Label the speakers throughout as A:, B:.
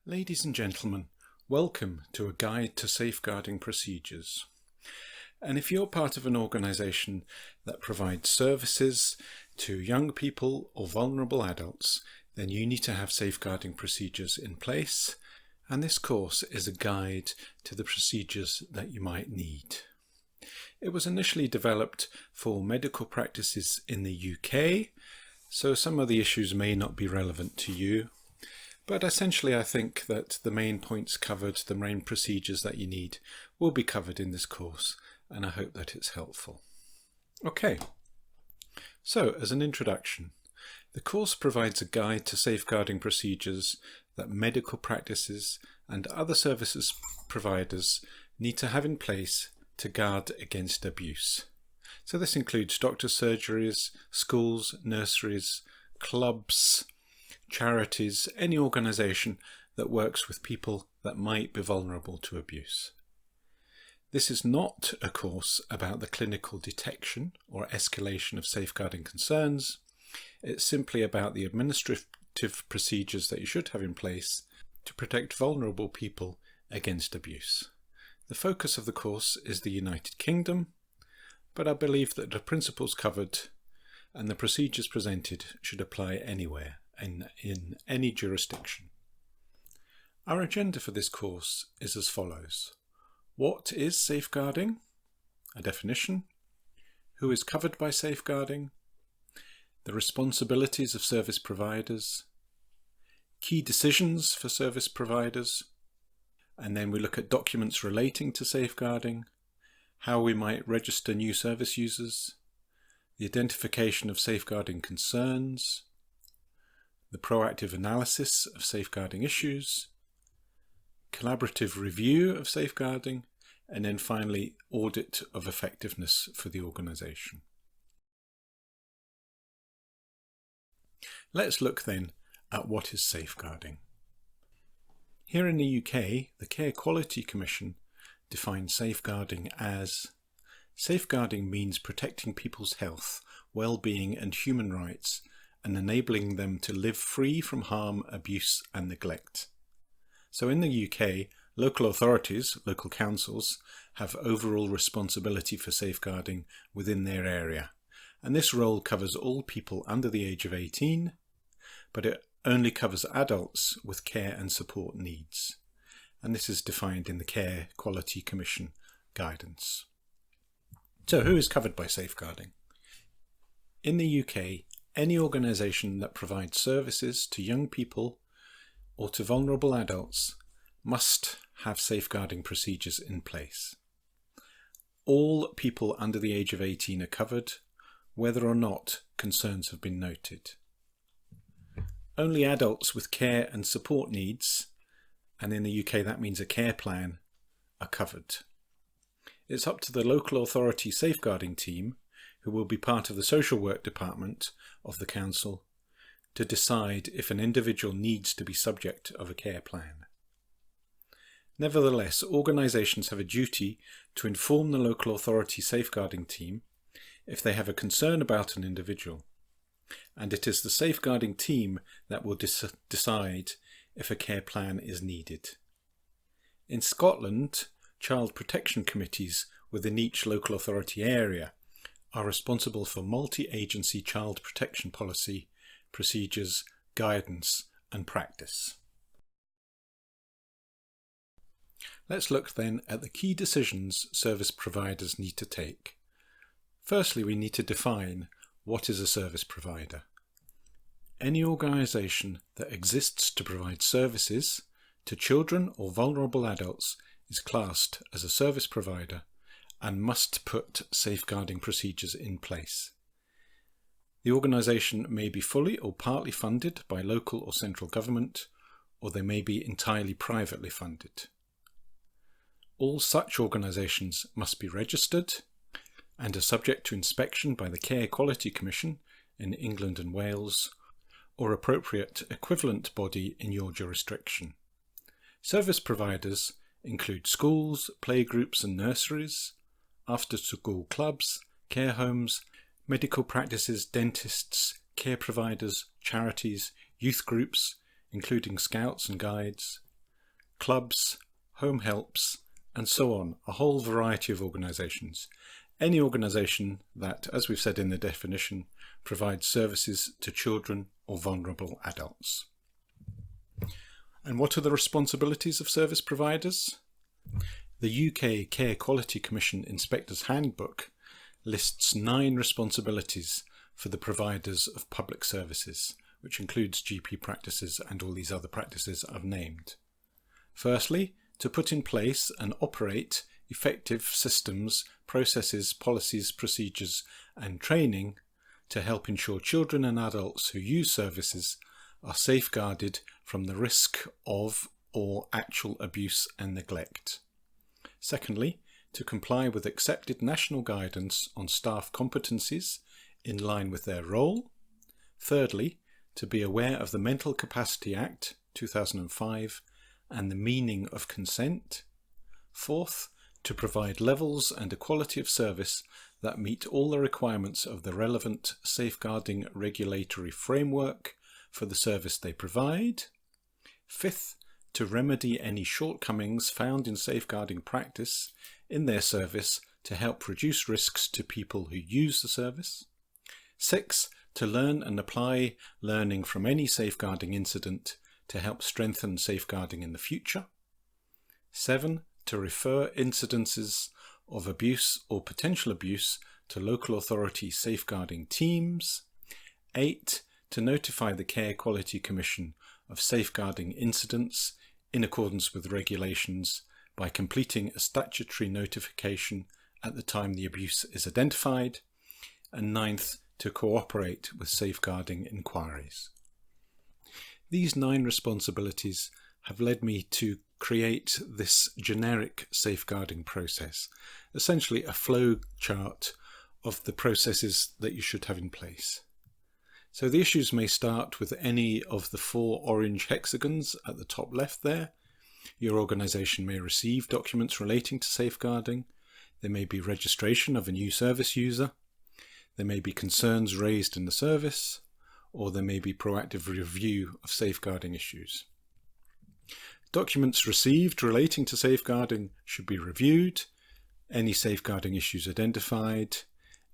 A: Ladies and gentlemen, welcome to a guide to safeguarding procedures. And if you're part of an organisation that provides services to young people or vulnerable adults, then you need to have safeguarding procedures in place, and this course is a guide to the procedures that you might need. It was initially developed for medical practices in the UK, so some of the issues may not be relevant to you. But essentially I think that the main points covered, the main procedures that you need, will be covered in this course, and I hope that it's helpful. Okay, so as an introduction, the course provides a guide to safeguarding procedures that medical practices and other services providers need to have in place to guard against abuse. So this includes doctor surgeries, schools, nurseries, clubs, charities, any organisation that works with people that might be vulnerable to abuse. This is not a course about the clinical detection or escalation of safeguarding concerns. It's simply about the administrative procedures that you should have in place to protect vulnerable people against abuse. The focus of the course is the United Kingdom, but I believe that the principles covered and the procedures presented should apply anywhere in any jurisdiction. Our agenda for this course is as follows. What is safeguarding? A definition. Who is covered by safeguarding? The responsibilities of service providers. Key decisions for service providers. And then we look at documents relating to safeguarding, how we might register new service users, the identification of safeguarding concerns, the proactive analysis of safeguarding issues, collaborative review of safeguarding, and then finally audit of effectiveness for the organisation. Let's look then at what is safeguarding. Here in the UK, the Care Quality Commission defines safeguarding as safeguarding means protecting people's health, well-being and human rights and enabling them to live free from harm, abuse and neglect. So in the UK, local authorities, local councils, have overall responsibility for safeguarding within their area. And this role covers all people under the age of 18, but it only covers adults with care and support needs. And this is defined in the Care Quality Commission guidance. So who is covered by safeguarding? In the UK, any organisation that provides services to young people or to vulnerable adults must have safeguarding procedures in place. All people under the age of 18 are covered, whether or not concerns have been noted. Only adults with care and support needs, and in the UK that means a care plan, are covered. It's up to the local authority safeguarding team, who will be part of the social work department of the council, to decide if an individual needs to be subject of a care plan. Nevertheless, organisations have a duty to inform the local authority safeguarding team if they have a concern about an individual, and it is the safeguarding team that will decide if a care plan is needed. In Scotland, child protection committees within each local authority area are responsible for multi-agency child protection policy, procedures, guidance and practice. Let's look then at the key decisions service providers need to take. Firstly, we need to define what is a service provider. Any organisation that exists to provide services to children or vulnerable adults is classed as a service provider and must put safeguarding procedures in place. The organisation may be fully or partly funded by local or central government, or they may be entirely privately funded. All such organisations must be registered and are subject to inspection by the Care Quality Commission in England and Wales, or appropriate equivalent body in your jurisdiction. Service providers include schools, playgroups and nurseries, after-school clubs, care homes, medical practices, dentists, care providers, charities, youth groups, including scouts and guides, clubs, home helps, and so on, a whole variety of organisations. Any organisation that, as we've said in the definition, provides services to children or vulnerable adults. And what are the responsibilities of service providers? The UK Care Quality Commission Inspector's Handbook lists 9 responsibilities for the providers of public services, which includes GP practices and all these other practices I've named. Firstly, to put in place and operate effective systems, processes, policies, procedures and training to help ensure children and adults who use services are safeguarded from the risk of or actual abuse and neglect. Secondly, to comply with accepted national guidance on staff competencies in line with their role. Thirdly, to be aware of the Mental Capacity Act 2005 and the meaning of consent. Fourth, to provide levels and a quality of service that meet all the requirements of the relevant safeguarding regulatory framework for the service they provide. Fifth, to remedy any shortcomings found in safeguarding practice in their service to help reduce risks to people who use the service. 6. To learn and apply learning from any safeguarding incident to help strengthen safeguarding in the future. 7. To refer incidences of abuse or potential abuse to local authority safeguarding teams. 8. To notify the Care Quality Commission of safeguarding incidents in accordance with regulations by completing a statutory notification at the time the abuse is identified. And 9th, to cooperate with safeguarding inquiries. These 9 responsibilities have led me to create this generic safeguarding process, essentially a flow chart of the processes that you should have in place. So the issues may start with any of the 4 orange hexagons at the top left there. Your organisation may receive documents relating to safeguarding. There may be registration of a new service user. There may be concerns raised in the service, or there may be proactive review of safeguarding issues. Documents received relating to safeguarding should be reviewed, any safeguarding issues identified,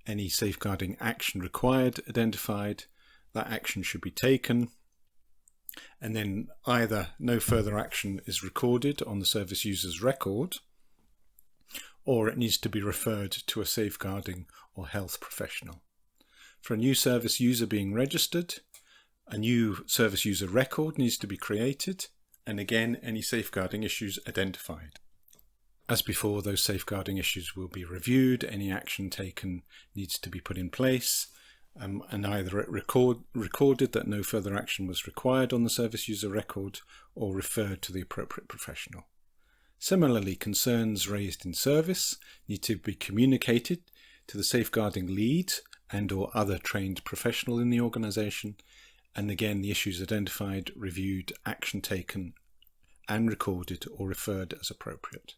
A: any safeguarding action required identified, that action should be taken, and then either no further action is recorded on the service user's record, or it needs to be referred to a safeguarding or health professional. For a new service user being registered, a new service user record needs to be created, and again, any safeguarding issues identified. As before, those safeguarding issues will be reviewed, any action taken needs to be put in place, and either it recorded that no further action was required on the service user record, or referred to the appropriate professional. Similarly, concerns raised in service need to be communicated to the safeguarding lead and or other trained professional in the organisation, and again the issues identified, reviewed, action taken and recorded or referred as appropriate.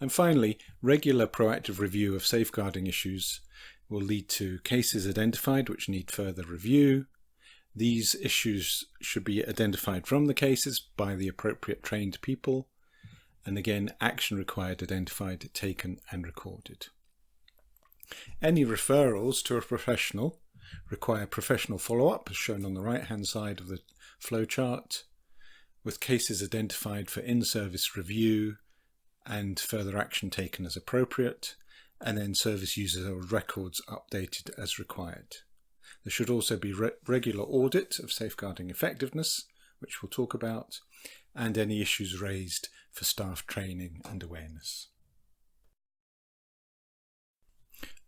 A: And finally, regular proactive review of safeguarding issues will lead to cases identified which need further review. These issues should be identified from the cases by the appropriate trained people, and again, action required identified, taken and recorded. Any referrals to a professional require professional follow-up, as shown on the right-hand side of the flowchart, with cases identified for in-service review and further action taken as appropriate, and then service user records updated as required. There should also be regular audit of safeguarding effectiveness, which we'll talk about, and any issues raised for staff training and awareness.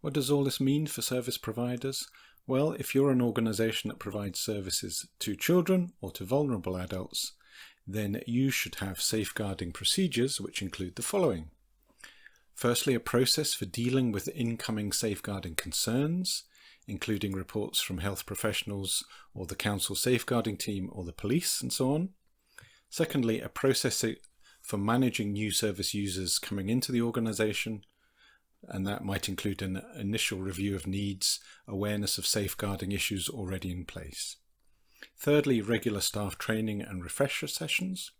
A: What does all this mean for service providers? Well, if you're an organisation that provides services to children or to vulnerable adults, then you should have safeguarding procedures which include the following. Firstly, a process for dealing with incoming safeguarding concerns, including reports from health professionals or the council safeguarding team or the police and so on. Secondly, a process for managing new service users coming into the organisation, and that might include an initial review of needs, awareness of safeguarding issues already in place. Thirdly, regular staff training and refresher sessions.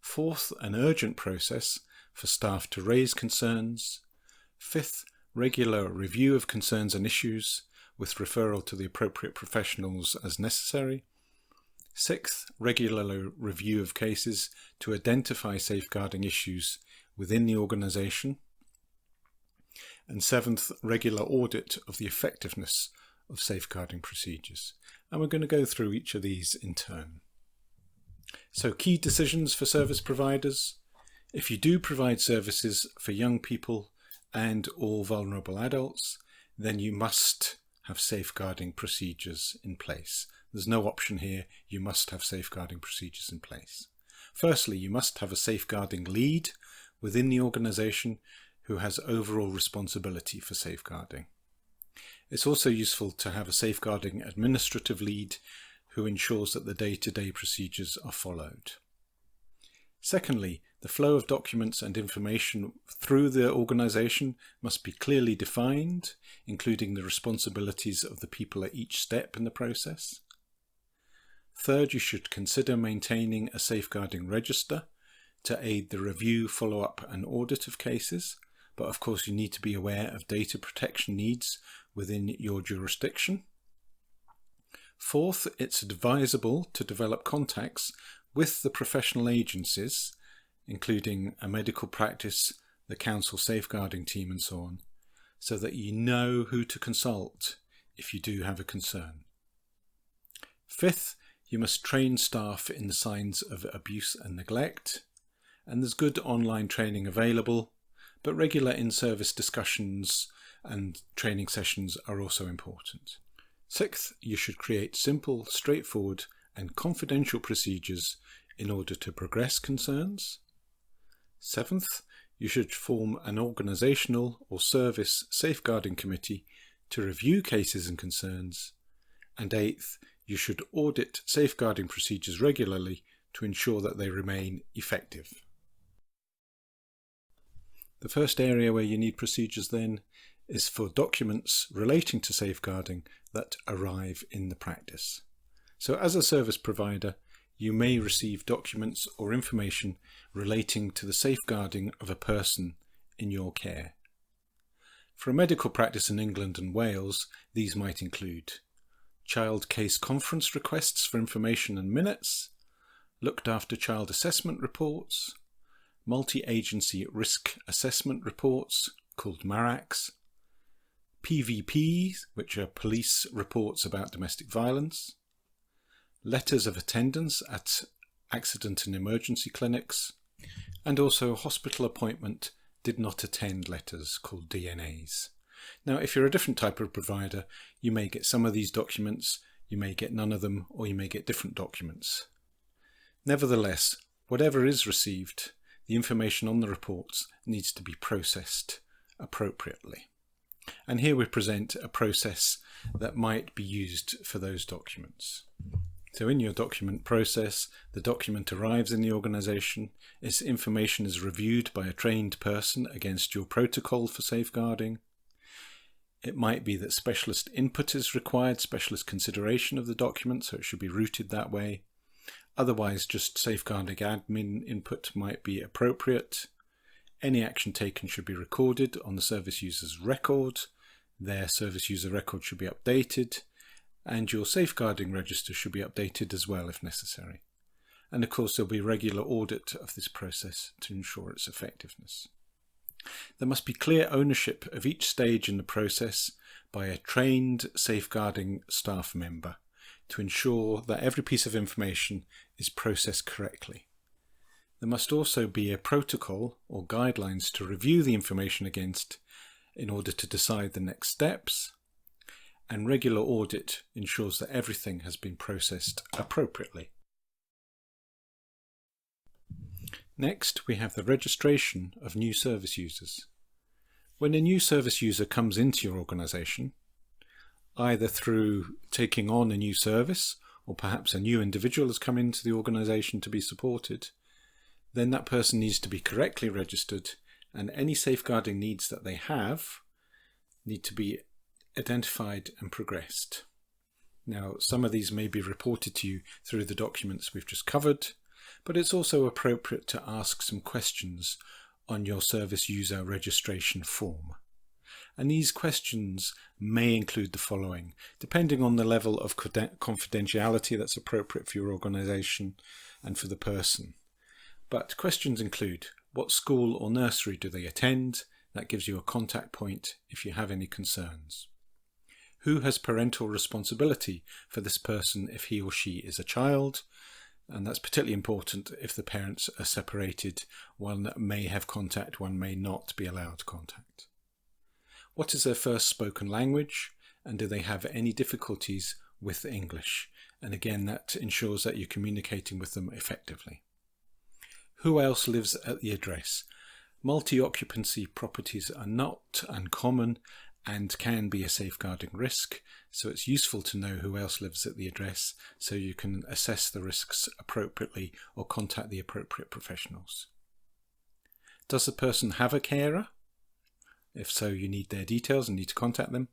A: Fourth, an urgent process for staff to raise concerns. Fifth, regular review of concerns and issues with referral to the appropriate professionals as necessary. Sixth, regular review of cases to identify safeguarding issues within the organisation. And seventh, regular audit of the effectiveness of safeguarding procedures. And we're going to go through each of these in turn. So, key decisions for service providers. If you do provide services for young people and or vulnerable adults, then you must have safeguarding procedures in place. There's no option here, you must have safeguarding procedures in place. Firstly, you must have a safeguarding lead within the organisation who has overall responsibility for safeguarding. It's also useful to have a safeguarding administrative lead who ensures that the day-to-day procedures are followed. Secondly, the flow of documents and information through the organisation must be clearly defined, including the responsibilities of the people at each step in the process. Third, you should consider maintaining a safeguarding register to aid the review, follow-up and audit of cases, but of course you need to be aware of data protection needs within your jurisdiction. Fourth, it's advisable to develop contacts with the professional agencies, including a medical practice, the council safeguarding team and so on, so that you know who to consult if you do have a concern. Fifth, you must train staff in the signs of abuse and neglect, and there's good online training available, but regular in-service discussions and training sessions are also important. Sixth, you should create simple, straightforward and confidential procedures in order to progress concerns. Seventh, you should form an organisational or service safeguarding committee to review cases and concerns. And eighth, you should audit safeguarding procedures regularly to ensure that they remain effective. The first area where you need procedures then is for documents relating to safeguarding that arrive in the practice. So as a service provider, you may receive documents or information relating to the safeguarding of a person in your care. For a medical practice in England and Wales, these might include child case conference requests for information and minutes, looked after child assessment reports, multi-agency risk assessment reports called MARACs, PVPs, which are police reports about domestic violence, letters of attendance at accident and emergency clinics, and also hospital appointment did not attend letters called DNAs. Now, if you're a different type of provider, you may get some of these documents, you may get none of them, or you may get different documents. Nevertheless, whatever is received, the information on the reports needs to be processed appropriately. And here we present a process that might be used for those documents. So in your document process, the document arrives in the organisation, its information is reviewed by a trained person against your protocol for safeguarding. It might be that specialist input is required, specialist consideration of the document, so it should be routed that way. Otherwise, just safeguarding admin input might be appropriate. Any action taken should be recorded on the service user's record. Their service user record should be updated, and your safeguarding register should be updated as well if necessary. And of course, there'll be regular audit of this process to ensure its effectiveness. There must be clear ownership of each stage in the process by a trained safeguarding staff member to ensure that every piece of information is processed correctly. There must also be a protocol or guidelines to review the information against in order to decide the next steps, and regular audit ensures that everything has been processed appropriately. Next, we have the registration of new service users. When a new service user comes into your organisation, either through taking on a new service or perhaps a new individual has come into the organisation to be supported, then that person needs to be correctly registered, and any safeguarding needs that they have need to be identified and progressed. Now, some of these may be reported to you through the documents we've just covered, but it's also appropriate to ask some questions on your service user registration form. And these questions may include the following, depending on the level of confidentiality that's appropriate for your organisation and for the person. But questions include, what school or nursery do they attend? That gives you a contact point if you have any concerns. Who has parental responsibility for this person if he or she is a child? And that's particularly important if the parents are separated. One may have contact, one may not be allowed contact. What is their first spoken language? And do they have any difficulties with English? And again, that ensures that you're communicating with them effectively. Who else lives at the address? Multi-occupancy properties are not uncommon and can be a safeguarding risk, so it's useful to know who else lives at the address so you can assess the risks appropriately or contact the appropriate professionals. Does the person have a carer? If so, you need their details and need to contact them.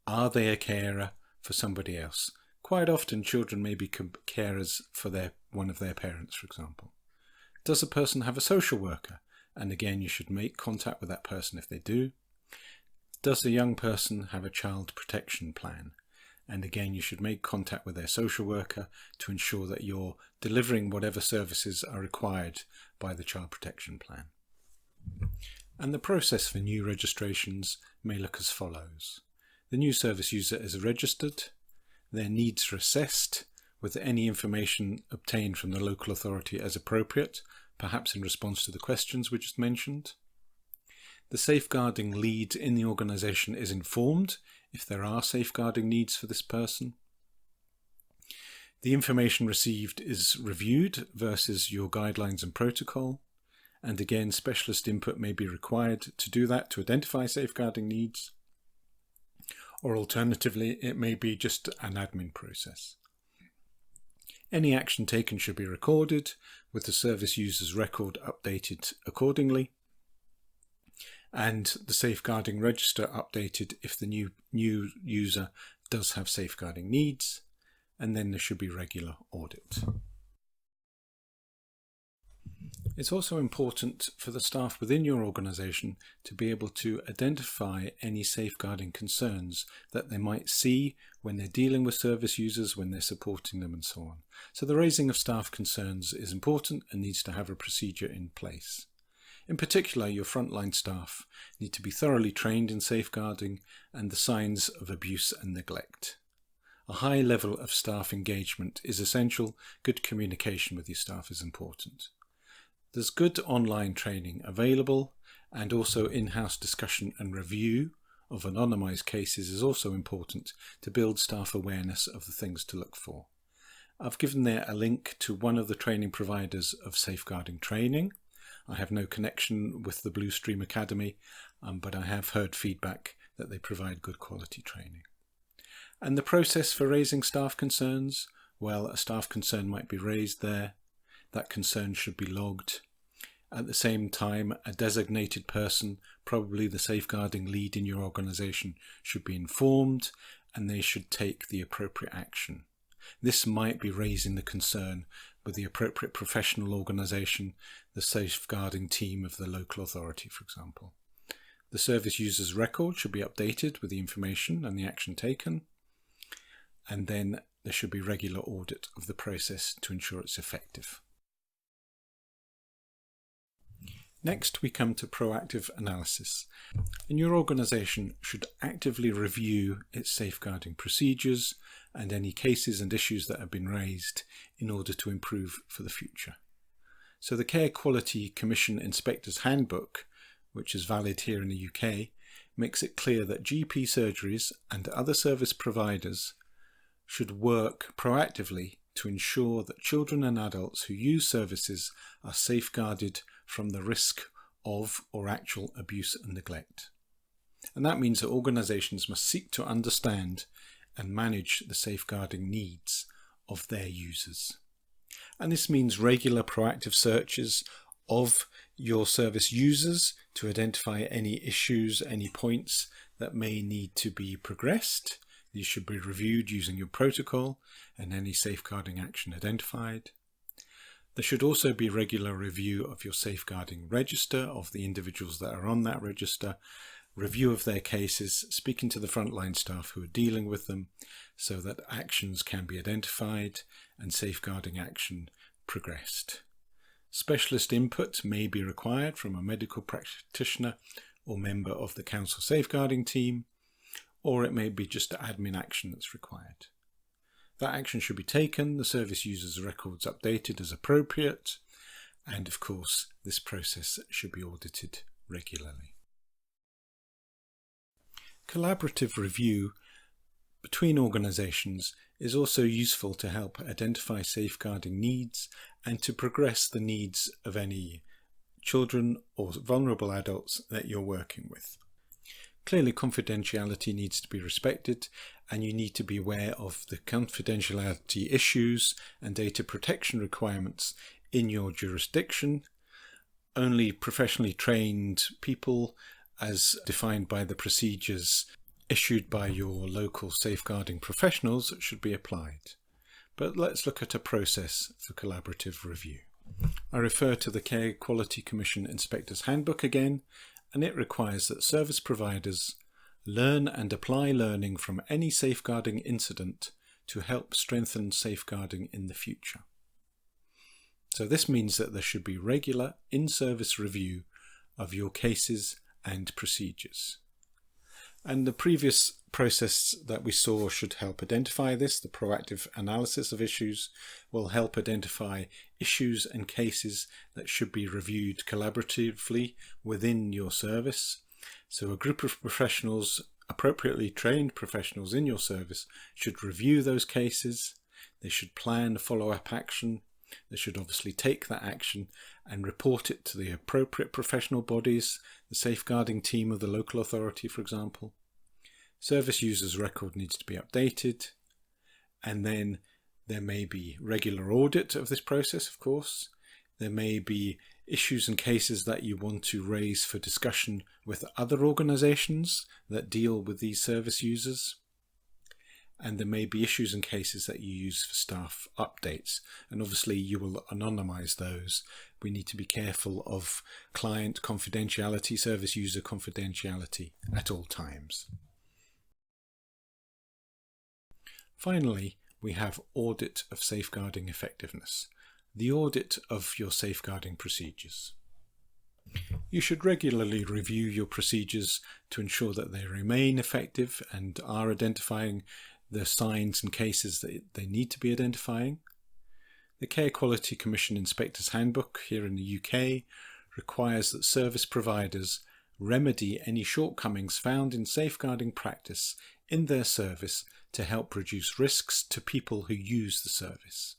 A: Are they a carer for somebody else? Quite often children may be carers for one of their parents, for example. Does the person have a social worker? And again, you should make contact with that person if they do. Does the young person have a child protection plan? And again, you should make contact with their social worker to ensure that you're delivering whatever services are required by the child protection plan. And the process for new registrations may look as follows. The new service user is registered, their needs are assessed with any information obtained from the local authority as appropriate, perhaps in response to the questions we just mentioned. The safeguarding lead in the organisation is informed if there are safeguarding needs for this person. The information received is reviewed versus your guidelines and protocol. And again, specialist input may be required to do that, to identify safeguarding needs. Or alternatively, it may be just an admin process. Any action taken should be recorded, with the service user's record updated accordingly, and the safeguarding register updated if the new user does have safeguarding needs, and then there should be regular audit. It's also important for the staff within your organisation to be able to identify any safeguarding concerns that they might see when they're dealing with service users, when they're supporting them and so on. So the raising of staff concerns is important and needs to have a procedure in place. In particular, your frontline staff need to be thoroughly trained in safeguarding and the signs of abuse and neglect. A high level of staff engagement is essential. Good communication with your staff is important. There's good online training available, and also in-house discussion and review of anonymised cases is also important to build staff awareness of the things to look for. I've given there a link to one of the training providers of safeguarding training. I have no connection with the Blue Stream Academy, but I have heard feedback that they provide good quality training. And the process for raising staff concerns, well, a staff concern might be raised there. That concern should be logged. At the same time, a designated person, probably the safeguarding lead in your organisation, should be informed and they should take the appropriate action. This might be raising the concern with the appropriate professional organisation, the safeguarding team of the local authority, for example. The service user's record should be updated with the information and the action taken, and then there should be regular audit of the process to ensure it's effective. Next, we come to proactive analysis. And your organisation should actively review its safeguarding procedures and any cases and issues that have been raised in order to improve for the future. So the Care Quality Commission Inspector's Handbook, which is valid here in the UK, makes it clear that GP surgeries and other service providers should work proactively to ensure that children and adults who use services are safeguarded from the risk of or actual abuse and neglect. And that means that organisations must seek to understand and manage the safeguarding needs of their users. And this means regular proactive searches of your service users to identify any issues, any points that may need to be progressed. These should be reviewed using your protocol and any safeguarding action identified. There should also be regular review of your safeguarding register of the individuals that are on that register, review of their cases, speaking to the frontline staff who are dealing with them so that actions can be identified and safeguarding action progressed. Specialist input may be required from a medical practitioner or member of the council safeguarding team, or it may be just admin action that's required. That action should be taken, the service user's records updated as appropriate, and of course this process should be audited regularly. Collaborative review between organisations is also useful to help identify safeguarding needs and to progress the needs of any children or vulnerable adults that you're working with. Clearly, confidentiality needs to be respected, and you need to be aware of the confidentiality issues and data protection requirements in your jurisdiction. Only professionally trained people, as defined by the procedures issued by your local safeguarding professionals, should be applied. But let's look at a process for collaborative review. I refer to the Care Quality Commission Inspector's Handbook again, and it requires that service providers learn and apply learning from any safeguarding incident to help strengthen safeguarding in the future. So this means that there should be regular in-service review of your cases and procedures. And the previous process that we saw should help identify this. The proactive analysis of issues will help identify issues and cases that should be reviewed collaboratively within your service. So a group of professionals, appropriately trained professionals in your service, should review those cases. They should plan follow-up action. They should obviously take that action and report it to the appropriate professional bodies, the safeguarding team of the local authority, for example. Service user's record needs to be updated, and then there may be regular audit of this process, of course. There may be issues and cases that you want to raise for discussion with other organisations that deal with these service users. And there may be issues and cases that you use for staff updates. And obviously you will anonymise those. We need to be careful of client confidentiality, service user confidentiality at all times. Finally, we have audit of safeguarding effectiveness, the audit of your safeguarding procedures. You should regularly review your procedures to ensure that they remain effective and are identifying the signs and cases that they need to be identifying. The Care Quality Commission Inspector's Handbook here in the UK requires that service providers remedy any shortcomings found in safeguarding practice in their service to help reduce risks to people who use the service.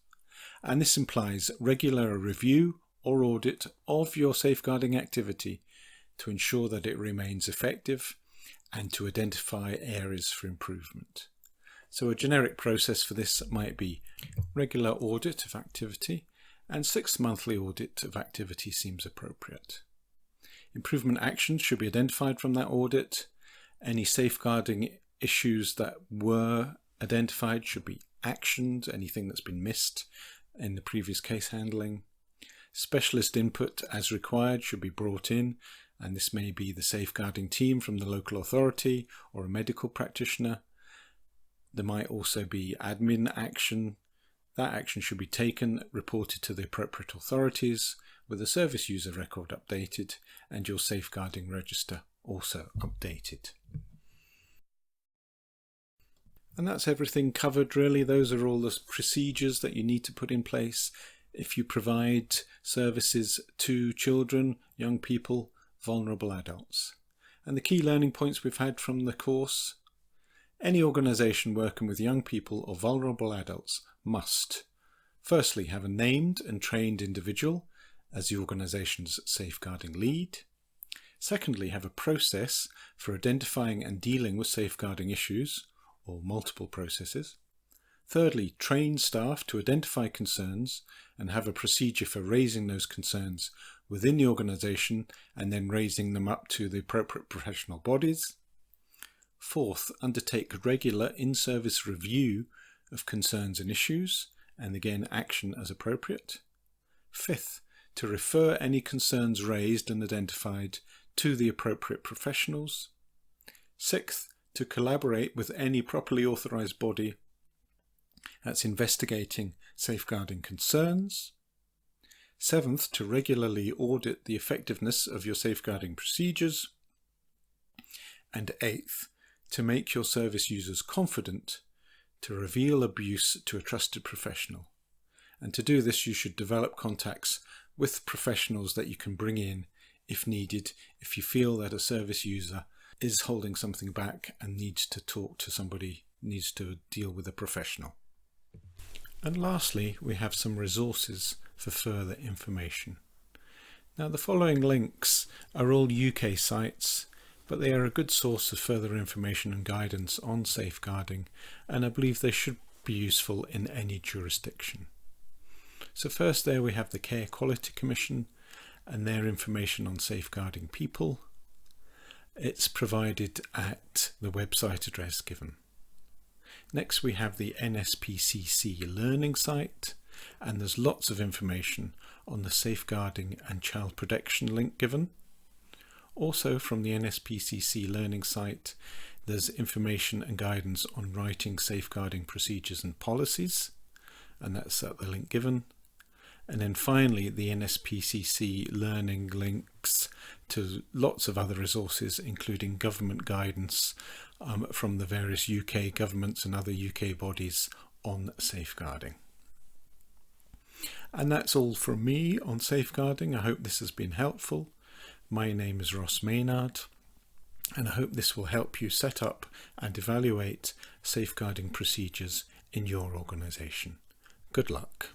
A: And this implies regular review or audit of your safeguarding activity to ensure that it remains effective and to identify areas for improvement. So a generic process for this might be regular audit of activity, and 6-monthly audit of activity seems appropriate. Improvement actions should be identified from that audit. Any safeguarding issues that were identified should be actioned, anything that's been missed in the previous case handling. Specialist input as required should be brought in, and this may be the safeguarding team from the local authority or a medical practitioner. There might also be admin action. That action should be taken, reported to the appropriate authorities, with the service user record updated and your safeguarding register also updated. And that's everything covered really. Those are all the procedures that you need to put in place if you provide services to children, young people, vulnerable adults. And the key learning points we've had from the course: any organisation working with young people or vulnerable adults must, firstly, have a named and trained individual as the organisation's safeguarding lead. Secondly, have a process for identifying and dealing with safeguarding issues, or multiple processes. Thirdly, train staff to identify concerns and have a procedure for raising those concerns within the organisation and then raising them up to the appropriate professional bodies. Fourth, undertake regular in-service review of concerns and issues, and again action as appropriate. Fifth, to refer any concerns raised and identified to the appropriate professionals. Sixth, to collaborate with any properly authorised body that's investigating safeguarding concerns. Seventh, to regularly audit the effectiveness of your safeguarding procedures. And eighth, to make your service users confident to reveal abuse to a trusted professional. And to do this, you should develop contacts with professionals that you can bring in if needed, if you feel that a service user is holding something back and needs to talk to somebody, needs to deal with a professional. And lastly, we have some resources for further information. Now, the following links are all UK sites, but they are a good source of further information and guidance on safeguarding, and I believe they should be useful in any jurisdiction. So first there we have the Care Quality Commission and their information on safeguarding people. It's provided at the website address given. Next we have the NSPCC Learning site, and there's lots of information on the Safeguarding and Child Protection link given. Also from the NSPCC Learning site, there's information and guidance on writing safeguarding procedures and policies, and that's at the link given. And then finally, the NSPCC Learning links to lots of other resources, including government guidance from the various UK governments and other UK bodies on safeguarding. And that's all from me on safeguarding. I hope this has been helpful. My name is Ross Maynard, and I hope this will help you set up and evaluate safeguarding procedures in your organisation. Good luck.